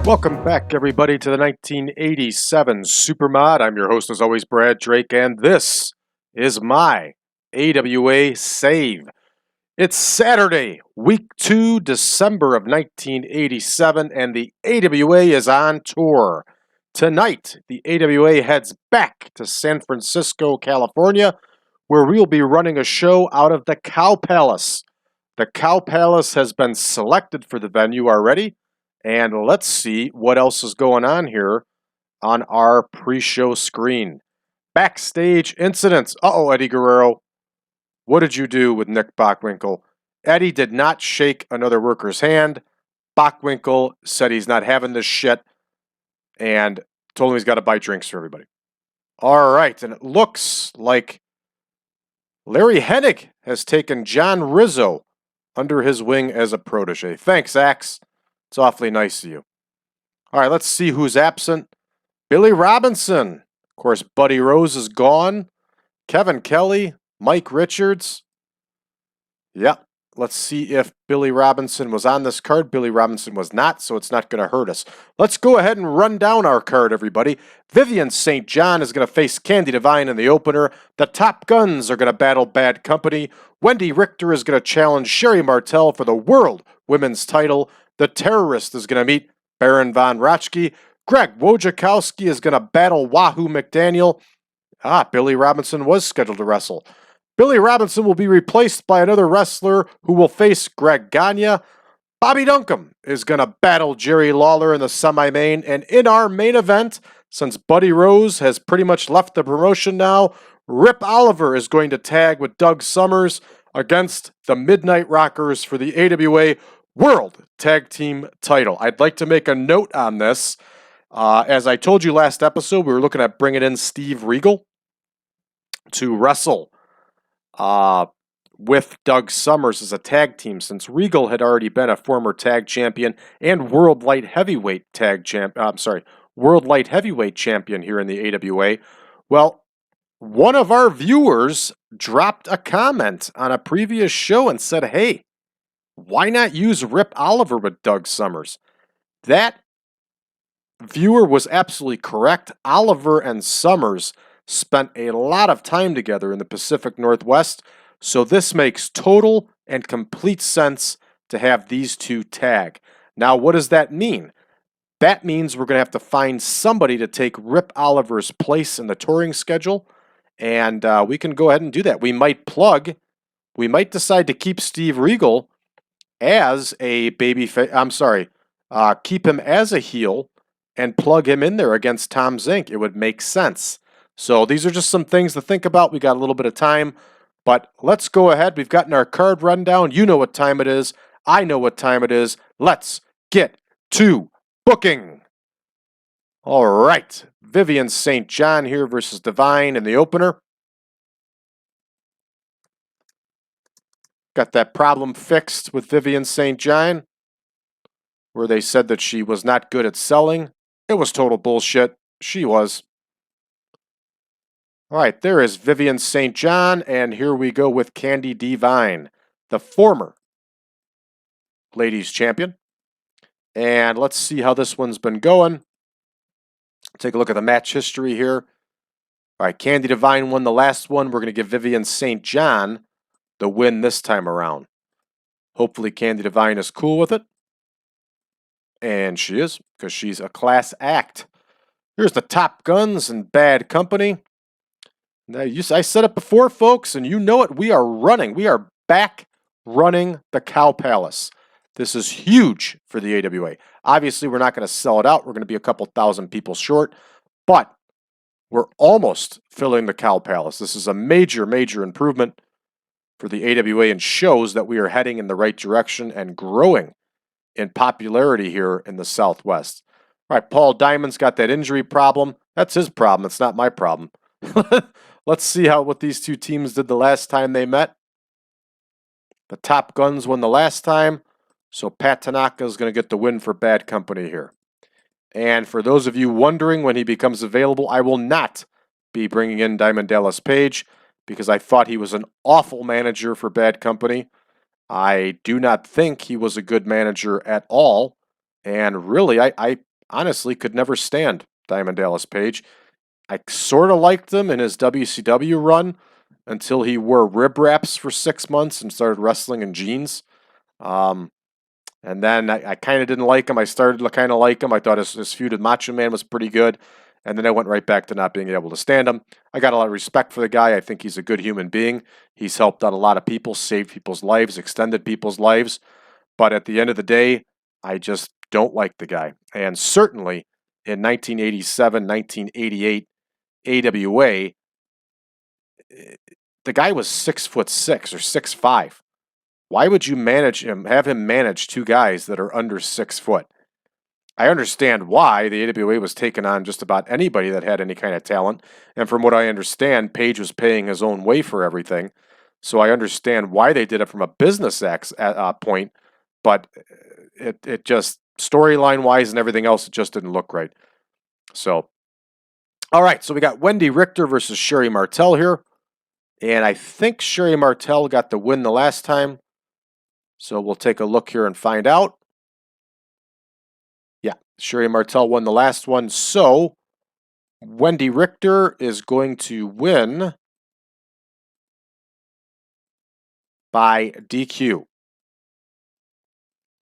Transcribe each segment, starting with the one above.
Welcome back, everybody, to the 1987 Supermod. I'm your host, as always, Brad Drake, and this is my AWA save. It's Saturday, week 2, December of 1987, and the AWA is on tour. Tonight, the AWA heads back to San Francisco, California, where we'll be running a show out of the Cow Palace. The Cow Palace has been selected for the venue already. And let's see what else is going on here on our pre-show screen. Backstage incidents. Uh-oh, Eddie Guerrero. What did you do with Nick Bockwinkel? Eddie did not shake another worker's hand. Bockwinkel said he's not having this shit and told him he's got to buy drinks for everybody. All right, and it looks like Larry Hennig has taken John Rizzo under his wing as a protege. Thanks, Axe. It's awfully nice of you. All right, let's see who's absent. Billy Robinson. Of course, Buddy Rose is gone. Kevin Kelly, Mike Richards. Yep, let's see if Billy Robinson was on this card. Billy Robinson was not, so it's not going to hurt us. Let's go ahead and run down our card, everybody. Vivian St. John is going to face Candi Devine in the opener. The Top Guns are going to battle Bad Company. Wendi Richter is going to challenge Sherri Martel for the World Women's title. The Terrorist is going to meet Baron von Raschke. Greg Wojokowski is going to battle Wahoo McDaniel. Billy Robinson was scheduled to wrestle. Billy Robinson will be replaced by another wrestler who will face Greg Gagne. Bobby Duncum is going to battle Jerry Lawler in the semi-main. And in our main event, since Buddy Rose has pretty much left the promotion now, Rip Oliver is going to tag with Doug Somers against the Midnight Rockers for the AWA World Tag Team title. I'd like to make a note on this. As I told you last episode, we were looking at bringing in Steve Regal to wrestle with Doug Somers as a tag team, since Regal had already been a former tag champion and World Light Heavyweight World Light Heavyweight champion here in the AWA. Well, one of our viewers dropped a comment on a previous show and said, hey, why not use Rip Oliver with Doug Somers? That viewer was absolutely correct. Oliver and Somers spent a lot of time together in the Pacific Northwest, so this makes total and complete sense to have these two tag. Now, what does that mean? That means we're going to have to find somebody to take Rip Oliver's place in the touring schedule, and we can go ahead and do that. We might decide to keep Steve Regal as a keep him as a heel and plug him in there against Tom Zink. It would make sense. So these are just some things to think about. We got a little bit of time, but let's go ahead. We've gotten our card rundown. You know what time it is. I know what time it is. Let's get to booking. All right. Vivian St. John here versus Devine in the opener. Got that problem fixed with Vivian St. John, where they said that she was not good at selling. It was total bullshit. She was. All right, there is Vivian St. John, and here we go with Candi Devine, the former ladies champion. And let's see how this one's been going. Take a look at the match history here. All right, Candi Devine won the last one. We're going to give Vivian St. John the win this time around. Hopefully Candi Devine is cool with it. And she is, because she's a class act. Here's the Top Guns and Bad Company. Now, I said it before, folks, and you know it. We are running. We are back running the Cow Palace. This is huge for the AWA. Obviously, we're not going to sell it out. We're going to be a couple thousand people short. But we're almost filling the Cow Palace. This is a major, major improvement for the AWA and shows that we are heading in the right direction and growing in popularity here in the Southwest. All right, Paul Diamond's got that injury problem. That's his problem. It's not my problem. Let's see what these two teams did the last time they met. The Top Guns won the last time, so Pat Tanaka is going to get the win for Bad Company here. And for those of you wondering when he becomes available, I will not be bringing in Diamond Dallas Page because I thought he was an awful manager for Bad Company. I do not think he was a good manager at all. And really, I honestly could never stand Diamond Dallas Page. I sort of liked him in his WCW run until he wore rib wraps for 6 months and started wrestling in jeans. And then I kind of didn't like him. I started to kind of like him. I thought his feud with Macho Man was pretty good. And then I went right back to not being able to stand him. I got a lot of respect for the guy. I think he's a good human being. He's helped out a lot of people, saved people's lives, extended people's lives. But at the end of the day, I just don't like the guy. And certainly in 1987, 1988 AWA, the guy was 6'6" or 6'5". Why would you have him manage two guys that are under 6 foot? I understand why the AWA was taking on just about anybody that had any kind of talent. And from what I understand, Page was paying his own way for everything. So I understand why they did it from a business point. But it just, storyline wise and everything else, it just didn't look right. So, all right. So we got Wendi Richter versus Sherri Martel here. And I think Sherri Martel got the win the last time. So we'll take a look here and find out. Yeah, Sherri Martel won the last one. So Wendi Richter is going to win by DQ.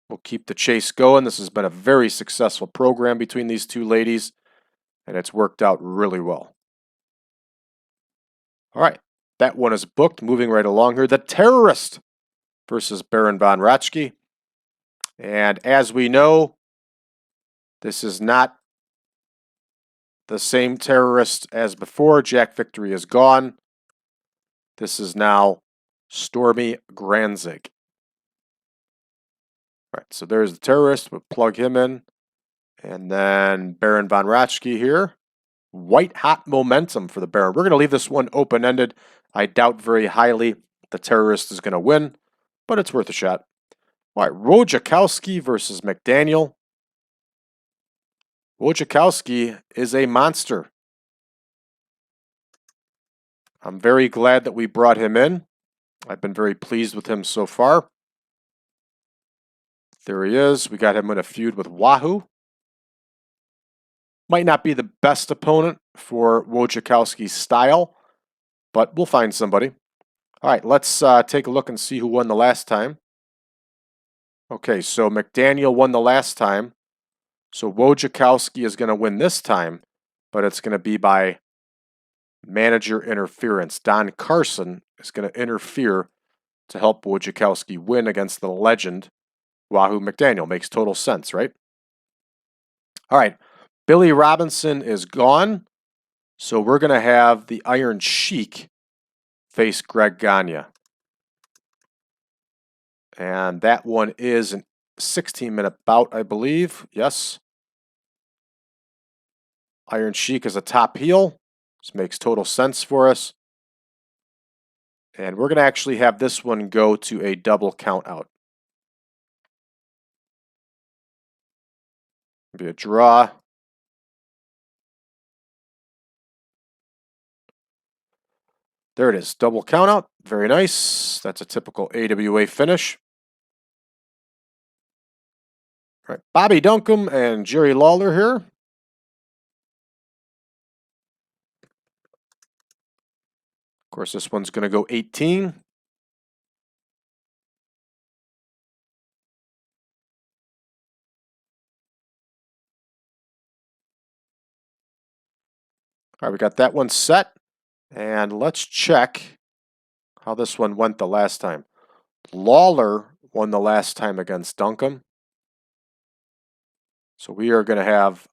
We'll keep the chase going. This has been a very successful program between these two ladies, and it's worked out really well. All right, that one is booked. Moving right along here, the Terrorist versus Baron von Raschke. And as we know, this is not the same Terrorist as before. Jack Victory is gone. This is now Stormy Granzig. All right, so there's the Terrorist. We'll plug him in. And then Baron von Raschke here. White hot momentum for the Baron. We're going to leave this one open-ended. I doubt very highly the Terrorist is going to win, but it's worth a shot. All right, Wojokowski versus McDaniel. Wojokowski is a monster. I'm very glad that we brought him in. I've been very pleased with him so far. There he is. We got him in a feud with Wahoo. Might not be the best opponent for Wojokowski's style, but we'll find somebody. All right, let's take a look and see who won the last time. Okay, so McDaniel won the last time. So Wojokowski is going to win this time, but it's going to be by manager interference. Don Carson is going to interfere to help Wojokowski win against the legend Wahoo McDaniel. Makes total sense, right? All right, Billy Robinson is gone, so we're going to have the Iron Sheik face Greg Gagne. And that one is an 16-minute bout, I believe. Yes. Iron Sheik is a top heel. This makes total sense for us. And we're going to actually have this one go to a double count out. Be a draw. There it is. Double count out. Very nice. That's a typical AWA finish. All right, Bobby Duncum and Jerry Lawler here. Of course, this one's going to go 18. All right, we got that one set. And let's check how this one went the last time. Lawler won the last time against Duncum. So we are going to have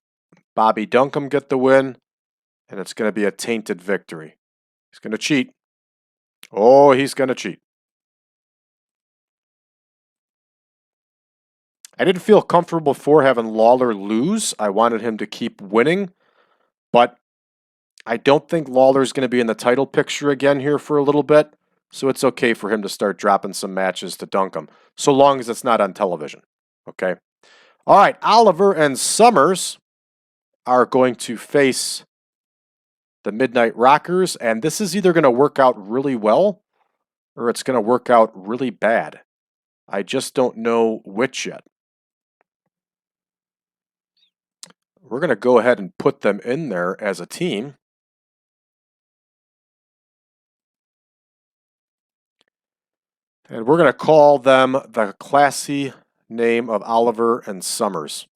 Bobby Duncum get the win, and it's going to be a tainted victory. He's going to cheat. Oh, he's going to cheat. I didn't feel comfortable before having Lawler lose. I wanted him to keep winning, but I don't think Lawler's going to be in the title picture again here for a little bit, so it's okay for him to start dropping some matches to Duncum, so long as it's not on television, okay? All right, Oliver and SOMERS are going to face the Midnight Rockers, and this is either going to work out really well or it's going to work out really bad. I just don't know which yet. we're going to go ahead and put them in there as a team. And we're going to call them the classy name of Oliver and Somers.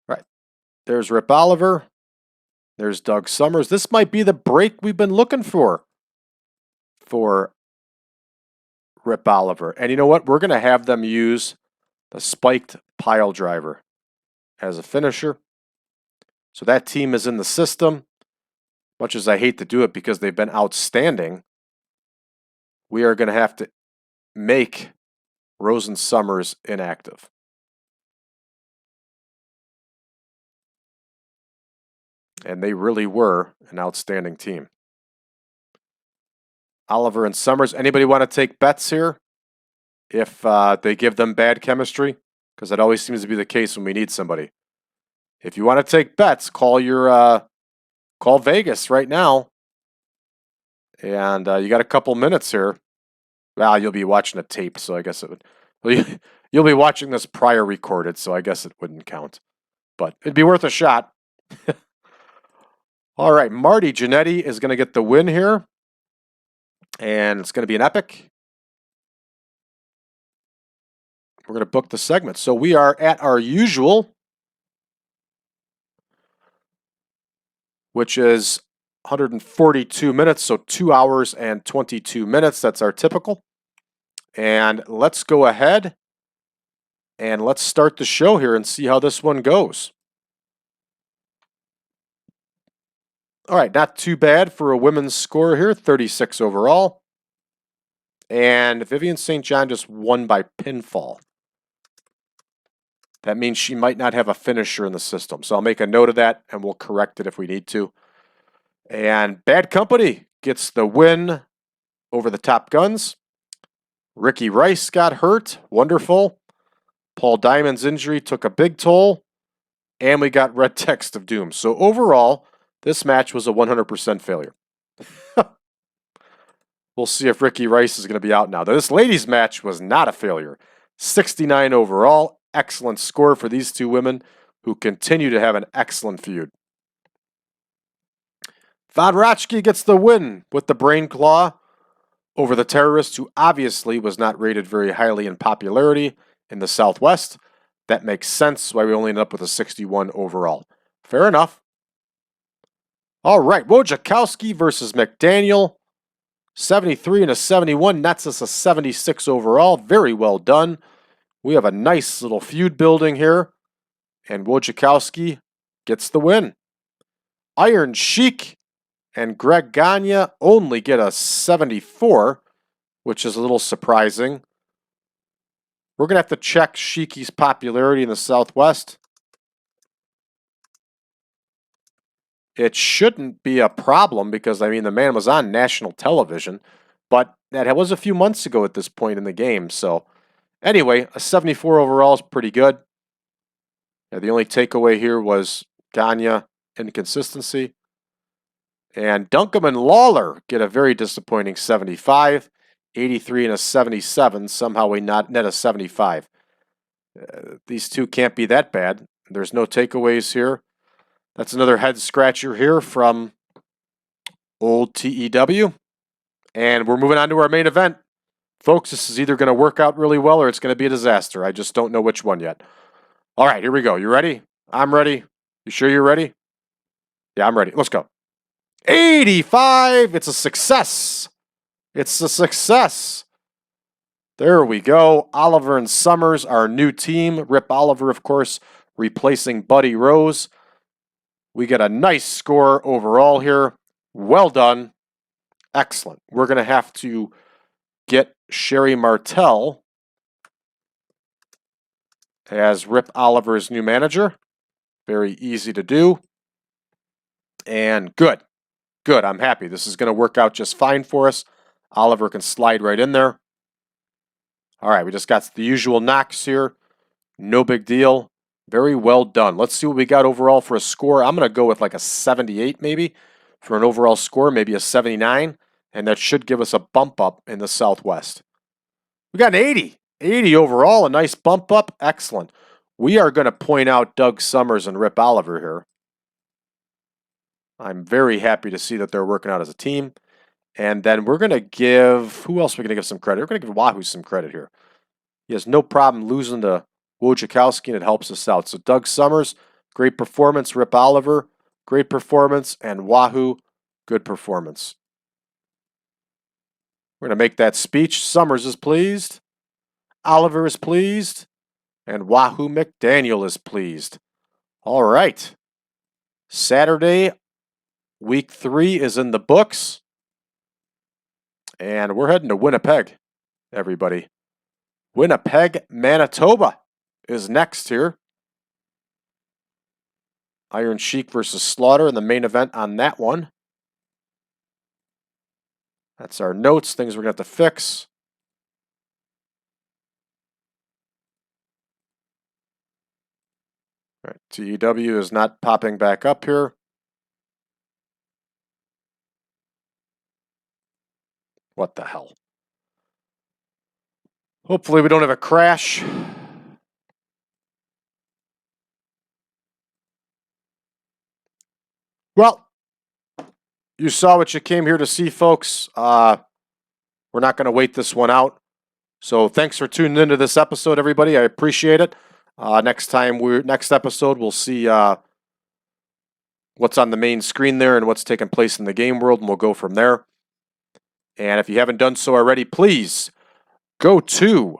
Right. There's Rip Oliver. There's Doug Somers. This might be the break we've been looking for Rip Oliver. And you know what? We're going to have them use the spiked pile driver as a finisher. So that team is in the system. Much as I hate to do it because they've been outstanding, we are going to have to make Rose and Somers inactive. And they really were an outstanding team. Oliver and Somers, anybody want to take bets here? If they give them bad chemistry? Because that always seems to be the case when we need somebody. If you want to take bets, call Vegas right now. And you got a couple minutes here. Well, you'll be watching a tape, so I guess it would. Well, you'll be watching this prior recorded, so I guess it wouldn't count. But it'd be worth a shot. All right, Marty Jannetty is going to get the win here. And it's going to be an epic. We're going to book the segment. So we are at our usual, which is 142 minutes, so 2 hours and 22 minutes. That's our typical. And let's go ahead and let's start the show here and see how this one goes. All right, not too bad for a women's score here, 36 overall. And Vivian St. John just won by pinfall. That means she might not have a finisher in the system. So I'll make a note of that, and we'll correct it if we need to. And Bad Company gets the win over the Top Guns. Ricky Rice got hurt. Wonderful. Paul Diamond's injury took a big toll. And we got Red Text of Doom. So overall, this match was a 100% failure. We'll see if Ricky Rice is going to be out now. This ladies' match was not a failure. 69 overall. Excellent score for these two women who continue to have an excellent feud. Von Raschke gets the win with the brain claw over the terrorist who obviously was not rated very highly in popularity in the Southwest. That makes sense why we only ended up with a 61 overall. Fair enough. All right, Wojokowski versus McDaniel. 73 and a 71, nets us a 76 overall. Very well done. We have a nice little feud building here. And Wojokowski gets the win. Iron Sheik and Greg Gagne only get a 74, which is a little surprising. We're going to have to check Sheiky's popularity in the Southwest. It shouldn't be a problem because, I mean, the man was on national television. But that was a few months ago at this point in the game. So, anyway, a 74 overall is pretty good. Yeah, the only takeaway here was Gagne inconsistency. And Duncum and Lawler get a very disappointing 75. 83 and a 77. Somehow we net a 75. These two can't be that bad. There's no takeaways here. That's another head scratcher here from old TEW. And we're moving on to our main event. Folks, this is either going to work out really well or it's going to be a disaster. I just don't know which one yet. All right, here we go. You ready? I'm ready. You sure you're ready? Yeah, I'm ready. Let's go. 85. It's a success. It's a success. There we go. Oliver and Somers, our new team. Rip Oliver, of course, replacing Buddy Rose. We get a nice score overall here. Well done. Excellent. We're going to have to get Sherri Martel as Rip Oliver's new manager. Very easy to do. And good. Good. I'm happy. This is going to work out just fine for us. Oliver can slide right in there. All right, we just got the usual knocks here. No big deal. Very well done. Let's see what we got overall for a score. I'm going to go with like a 78 maybe for an overall score, maybe a 79. And that should give us a bump up in the Southwest. We got an 80. 80 overall, a nice bump up. Excellent. We are going to point out Doug Somers and Rip Oliver here. I'm very happy to see that they're working out as a team. And then we're going to give, who else are we going to give some credit? We're going to give Wahoo some credit here. He has no problem losing to Wojokowski, and it helps us out. So Doug Somers, great performance. Rip Oliver, great performance. And Wahoo, good performance. We're going to make that speech. Somers is pleased. Oliver is pleased. And Wahoo McDaniel is pleased. All right. Saturday, week 3 is in the books. And we're heading to Winnipeg, everybody. Winnipeg, Manitoba is next here. Iron Sheik versus Slaughter in the main event on that one. That's our notes, things we're going to have to fix. All right, TEW is not popping back up here. What the hell? Hopefully we don't have a crash. Well, you saw what you came here to see, folks. We're not going to wait this one out. So thanks for tuning into this episode, everybody. I appreciate it. Next episode, we'll see what's on the main screen there and what's taking place in the game world, and we'll go from there. And if you haven't done so already, please go to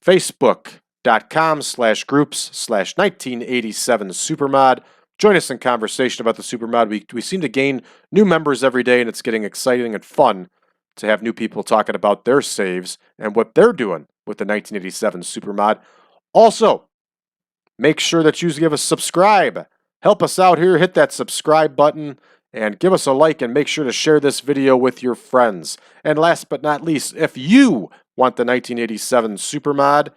facebook.com/groups/1987supermod. Join us in conversation about the Supermod. We seem to gain new members every day, and it's getting exciting and fun to have new people talking about their saves and what they're doing with the 1987 Supermod. Also, make sure that you give us a subscribe. Help us out here. Hit that subscribe button and give us a like, and make sure to share this video with your friends. And last but not least, if you want the 1987 Supermod,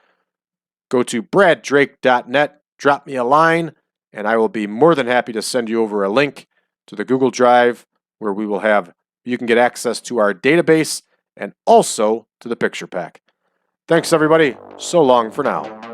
go to braddrake.net, drop me a line, and I will be more than happy to send you over a link to the Google Drive where you can get access to our database and also to the picture pack. Thanks, everybody. So long for now.